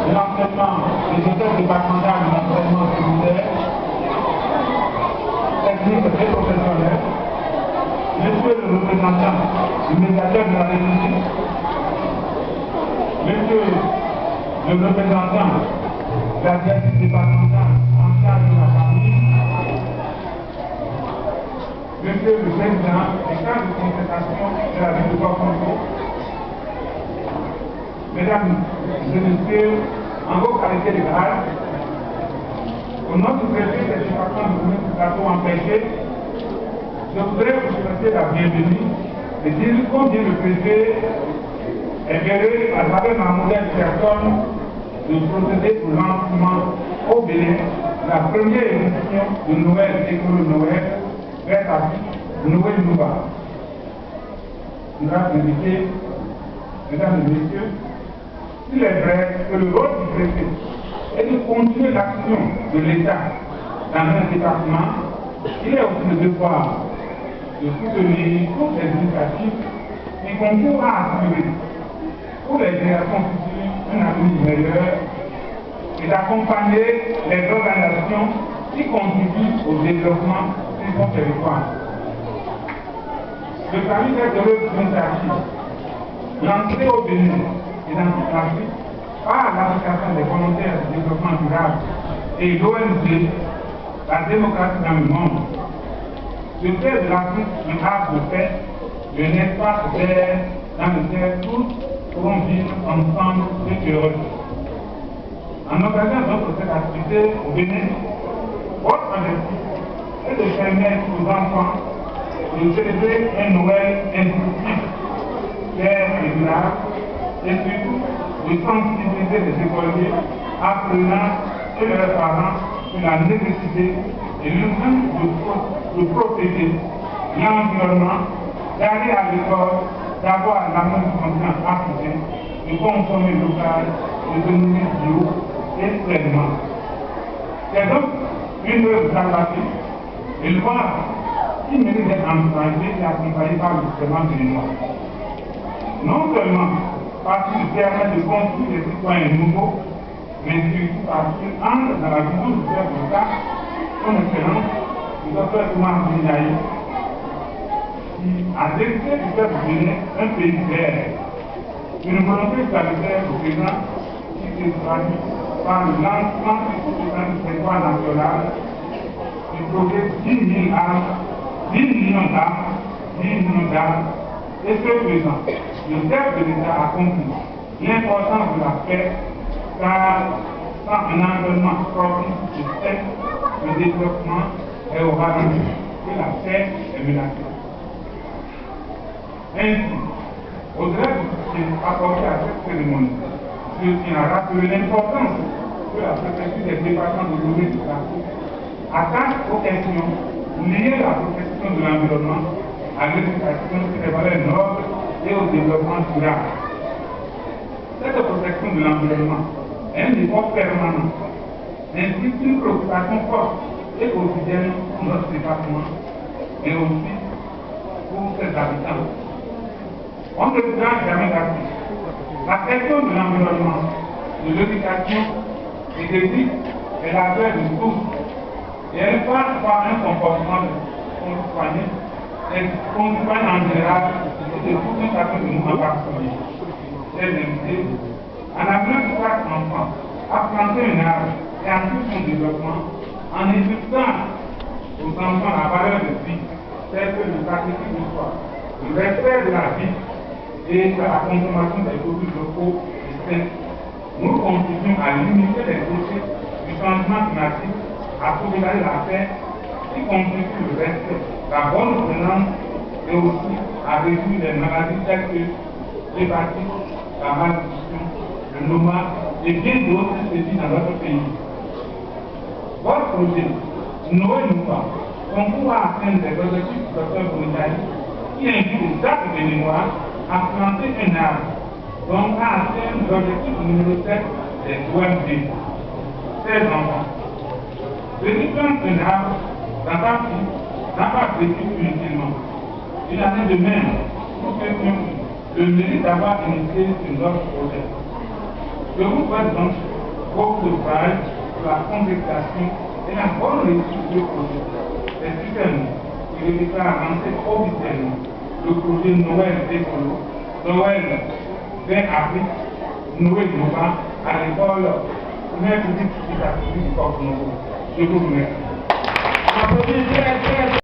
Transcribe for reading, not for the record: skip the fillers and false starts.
de l'enseignement, du secteur départemental de l'enseignement secondaire, technique et professionnel, monsieur le représentant du médiateur de la République, monsieur le représentant de la directrice départementale en charge de la famille, monsieur le président des cadres de concertation de la ville de Port-Congo, mesdames et messieurs, en vos qualités de grade, au nom du préfet des départements de Moussa Plateau empêché, je voudrais vous souhaiter la bienvenue et dire combien le préfet est verré à travers ma modèle personne de procéder au lancement au Bénin de la première édition de Noël École Noël vers la Noël Nouba. Mesdames et messieurs, il est vrai que le rôle du préfet est de continuer l'action de l'État dans un département, il est aussi le devoir de soutenir toutes les initiatives qui concourent à assurer pour les générations futures un avenir meilleur et d'accompagner les organisations qui contribuent au développement de son territoire. Le parmi ces heureuses initiatives, l'entrée au Bénin et dans toute l'Afrique par l'association des volontaires de développement durable et l'ONG, la démocratie dans le monde, de faire de l'Afrique un arbre de paix, un espace vert dans lequel tous pourront vivre ensemble et heureux. En occasion de cette activité au Bénin, votre objectif est de permettre aux enfants de célébrer un Noël inclusif, clair et durable, et surtout de sensibiliser les écoliers, apprenants et leurs parents sur la nécessité et l'urgence de protéger l'environnement, d'aller à l'école, d'avoir l'amour du continent africain, de consommer local, de devenir bio et pleinement. C'est donc une œuvre dramatique, une voie qui mérite d'être encouragée et accompagnée par le gouvernement béninois. Non seulement parce qu'il permet de construire des citoyens nouveaux, mais surtout parce qu'il entre dans la vision du chef de l'État, son excellence, le docteur Thomas Binaï, qui a décidé de faire du Bénin un pays vert, une volonté salutaire du président qui se traduit par le lancement du territoire national du projet 10 000 arbres, 10 millions d'arbres, 10 millions d'arbres, et ce présent, le chef de l'État a compris l'importance de la paix, car sans un environnement propice de paix, le développement est au ralenti et la paix est menacée. Ainsi, au-delà du soutien apporté à cette cérémonie, je tiens à rappeler l'importance que la préfecture des départements de l'Ouest de l'Afrique attache aux questions liées à la protection de l'environnement, à l'éducation sur les valeurs nobles et au développement durable. Cette protection de l'environnement est un effort permanent, ainsi qu'une préoccupation forte et quotidienne pour notre département, mais aussi pour ses habitants. On ne pourra jamais d'arrêter. La question de l'environnement, de l'éducation et des vies est l'affaire de tous, et elle passe par un comportement de concitoyens, des concitoyens en général et de tout un chacun de nous en particulier. Chers invités, en appelant chaque enfant à planter un arbre et en tout son développement, en éduquant aux enfants la valeur de vie, telle que le sacrifice de soi, le respect de la vie et la consommation des produits locaux et sains, nous contribuons à limiter les effets du changement climatique, à sauvegarder la paix, qui contribue le respect, la bonne gouvernance et aussi à réduire les maladies telles que l'hépatite, la malnutrition, le nomade et bien d'autres sévices dans notre pays. Votre projet, Noël Nouba, concourt à atteindre les objectifs du docteur Binaï, qui invite chaque Béninois à planter un arbre, donc à atteindre l'objectif numéro 7 des OMD. Chers enfants, celui qui plante un arbre dans sa vie n'a pas vécu inutilement. Il en est de même pour ceux qui ont le mérite d'avoir initié sur notre projet. Je vous souhaite donc votre base pour la contestation et la bonne réussite du projet. Excusez-nous, il déclare lancer officiellement le projet Noël Écolo, Noël vers Afrique, Noël Nova à l'école primaire petite du Corps. Je vous remercie.